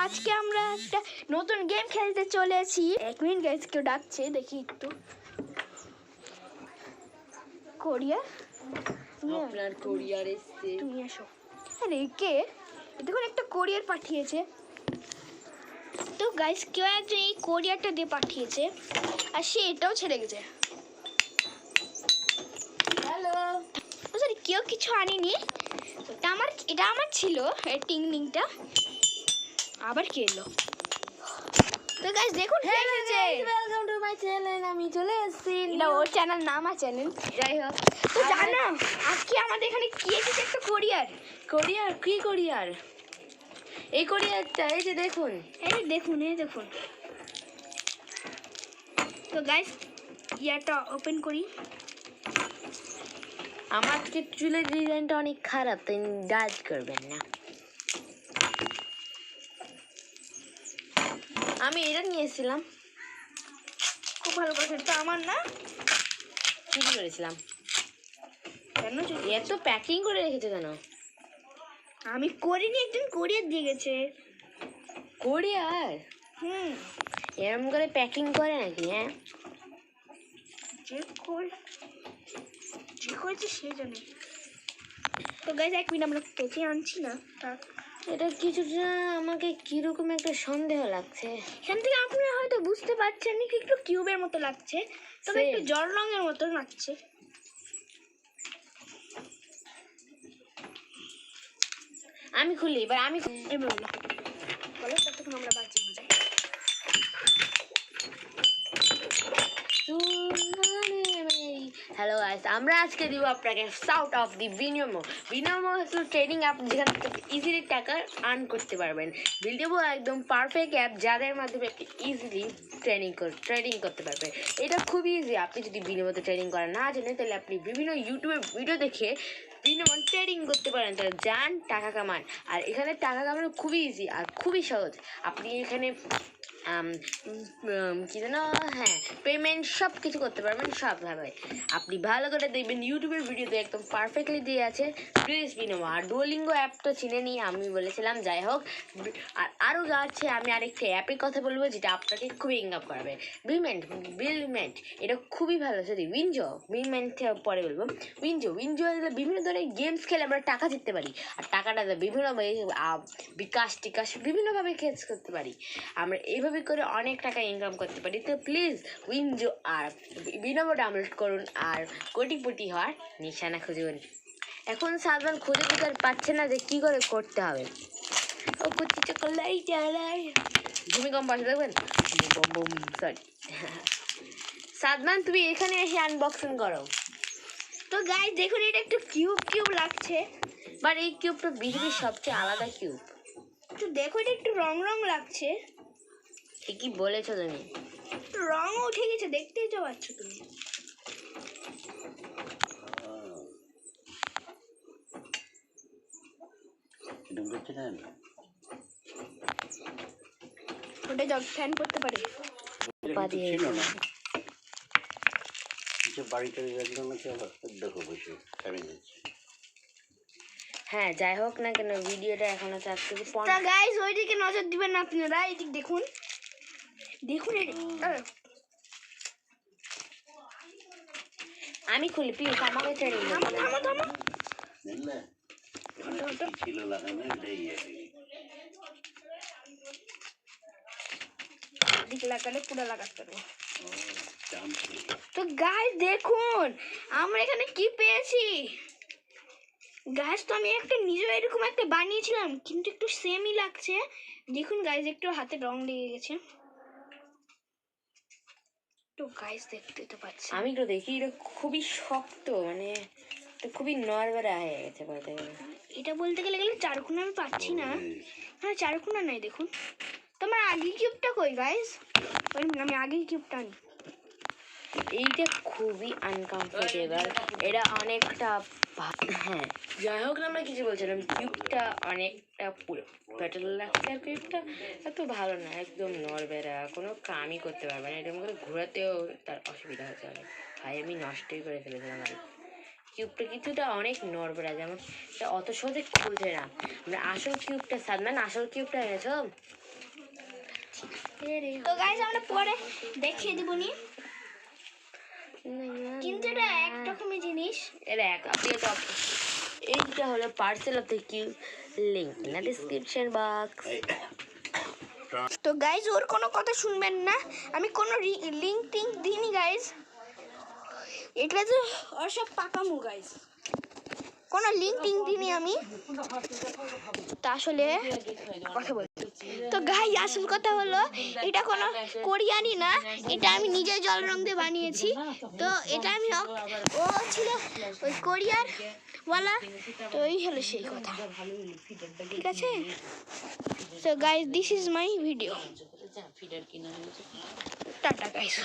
আজকে আমরা একটা নতুন গেম খেলতে চলেছি। 1 মিনিট গাইস, কেউ ডাকছে, দেখি একটু। কোরিয়ার আপনার কোরিয়ার এসছে। তুমি এসো। আরে কে? দেখুন একটা কোরিয়ার পাঠিয়েছে। তো গাইস কেউ একজন এই কোরিয়ারটা দিয়ে পাঠিয়েছে আর সে এটাও ছেড়ে গেছে। হ্যালো, সরি, কেউ কিছু আনিনি। এটা আমার ছিল টিংলিংটা। আবার কে এলো? তো গাইস দেখুন কে এসেছে। Welcome to my channel. আমি চলে এসেছি। এটা ওর চ্যানেল না আমার চ্যানেল। যাই হোক, তো জানো আজকে আমাদের এখানে কি এসেছে? একটা কোরিয়ার। কোরিয়ার কি কোরিয়ার? এই কোরিয়ারটা এই যে দেখুন। এই দেখুন। তো গাইস ইয়াটা ওপেন করি। আমার চুলের ডিজাইনটা অনেক খারাপ, তাই জাজ করবেন না। আমি এটা নিয়ে এসেছিলাম। খুব ভালো কথা, তো আমার না। কি করেছিলাম? কেন এত প্যাকিং করে রেখেছে কেন? আমি করিনি, একজন কোরিয়ার দিয়ে গেছে। কোরিয়ার এরম করে প্যাকিং করে নাকি? হ্যাঁ, যে করেছে সে জানে। তো গাইস 1 মিনিট, আমরা পেঁচে আনছি না। এটা কিছুটা আমাকে কিরকম একটা সন্দেহ লাগছে। এখান থেকে আপনারা হয়তো বুঝতে পারছেন না, একটু কিউবের মতো লাগছে, তবে একটু জল রঙের মতো লাগছে। আমি খুলি এবার। এবার বলো, ততক্ষণ আমরা বাজি মজা। হ্যালো গাইস, আমরা আজকে দিব আপনাকে সাউথ অফ দি বিনিয়মো। বিনিয়মো হচ্ছে ট্রেডিং অ্যাপ, যেখান থেকে ইজিলি টাকা আর্ন করতে পারবেন। বিনিয়মো একদম পারফেক্ট অ্যাপ যাদের মাধ্যমে আপনি ইজিলি ট্রেডিং করতে পারবেন। এটা খুবই ইজি। আপনি যদি বিনিময়তে ট্রেডিং করা না জানেন, তাহলে আপনি বিভিন্ন ইউটিউবে ভিডিও দেখে বিনিময় ট্রেডিং করতে পারেন। তাহলে যান, টাকা কামান। আর এখানে টাকা কামানো খুবই ইজি আর খুবই সহজ। আপনি এখানে কি যেন, হ্যাঁ, পেমেন্ট সব কিছু করতে পারবেন সবভাবে। আপনি ভালো করে দেখবেন, ইউটিউবের ভিডিওতে একদম পারফেক্টলি দিয়ে আছে। প্লিজ বিনিময়। আর ডুওলিঙ্গো অ্যাপ তো চিনে নিই, আমি বলেছিলাম। যাই হোক, আর আরও আছে, আমি আরেকটা অ্যাপের কথা বলবো যেটা আপনাকে খুবই ইনকাম করাবে। বিলমেন্ট এটা খুবই ভালো। সরি, বিলমেন্ট পরে বলবো। উইনজো বিভিন্ন ধরনের গেমস খেলে আমরা টাকা জিততে পারি। আর টাকাটা বিভিন্নভাবে বিকাশ টিকাশ বিভিন্নভাবে খরচ করতে পারি। আমরা এইভাবে করে অনেক টাকা ইনকাম করতে পারি। তো প্লিজ উইনজো আর বিনিময় ডাউনলোড করুন আর কোটিপতি হওয়ার নিশানা খুঁজুন। এখন সাধারণ খুঁজে পাচ্ছে না যে কী করে করতে হবে। ও কুচি চকলাই চালাই ভূমিকম্প আসে দেখবেন। সরি সাদমান, তুমি এখানে এসে আনবক্সিং করো। তো গাইস দেখুন, এটা একটু কিউব লাগছে। বাট এই কিউবটা পৃথিবীর সবচেয়ে আলাদা কিউব। তো দেখো, এটা একটু রং লাগছে। ঠিকই বলেছো তুমি। রঙও উঠে গেছে, দেখতেই তো পাচ্ছ তুমি। ওটা জব ফ্যান করতে পারে। হ্যাঁ, যাই হোক না কেন, ভিডিওটা এখনো 4 থেকে 5। তা গাইস ওইদিকে নজর দিবেন না আপনারা, এইদিকে দেখুন। আমি খুলি, প্লিজ আমাকে ট্রেনিং থামো। দিকে লাগালে পুরো লাগাতে পারবো। তো গাইস দেখুন, আমরা এখানে কি পেয়েছি। গাইস তো আমি একটা নিজেও এরকম একটা বানিয়েছিলাম, কিন্তু একটু সেমই লাগছে। দেখুন গাইস, একটু হাতে রং লেগে গেছে। তো গাইস দেখতে তো পাচ্ছি, আমি তো দেখি এটা খুবই শক্ত, মানে খুবই নড়বড়ে হয়ে গেছে বলতে গেলে। এটা বলতে গেলে চারকোনা আমি পাচ্ছি না। হ্যাঁ, চারকোনা নাই দেখুন। তোমার আগের কিউবটা কই গাইস? আমি আগের কিউবটা আনি। এইটা খুবই আনকমফোর্টেবল, এটা অনেকটা। হ্যাঁ, যাই হোক না, আমরা কিছু বলছিলাম। কিউবটা অনেকটা পুরো পেট্রোল লাগছে। আর কিউবটা এত ভালো না, একদম নড়বেড়া, কোনো কামই করতে পারবে না। এরকম করে ঘোরাতেও তার অসুবিধা হচ্ছে অনেক। ভাই আমি নষ্টই করে ফেলেছিলাম। আর কিউবটা কিছুটা অনেক নড়বেড়া, যেমন এটা অত সহজে খুলছে না। আমরা আসল কিউবটা, সাদমান আসল কিউবটা এনেছো? তো গাইজ আমরা পরে দেখিয়ে দিব নি, কিন্তু এটা একরকমই জিনিস। এটা এক আপনি এটা এইটা হলো parcel of the Q, link in the description box. তো গাইজ ওর কোনো কথা শুনবেন না, আমি কোনো লিঙ্ক টিঙ্ক দিইনি গাইজ, এটা তো ওসব পাকামু গাইজ, কোনো লিঙ্ক টিঙ্ক দিইনি আমি। তা আসলে কথা বল, তো গাইজ আসল কথা হলো এটা কোনো কোরিয়ানি না, এটা আমি নিজে জল রং দিয়ে বানিয়েছি। তো এটা আমি ও ছিল ওই কোরিয়ার ওয়ালা, তো এই হলো সেই কথা, ঠিক আছে। So guys, this is my video. Tata guys.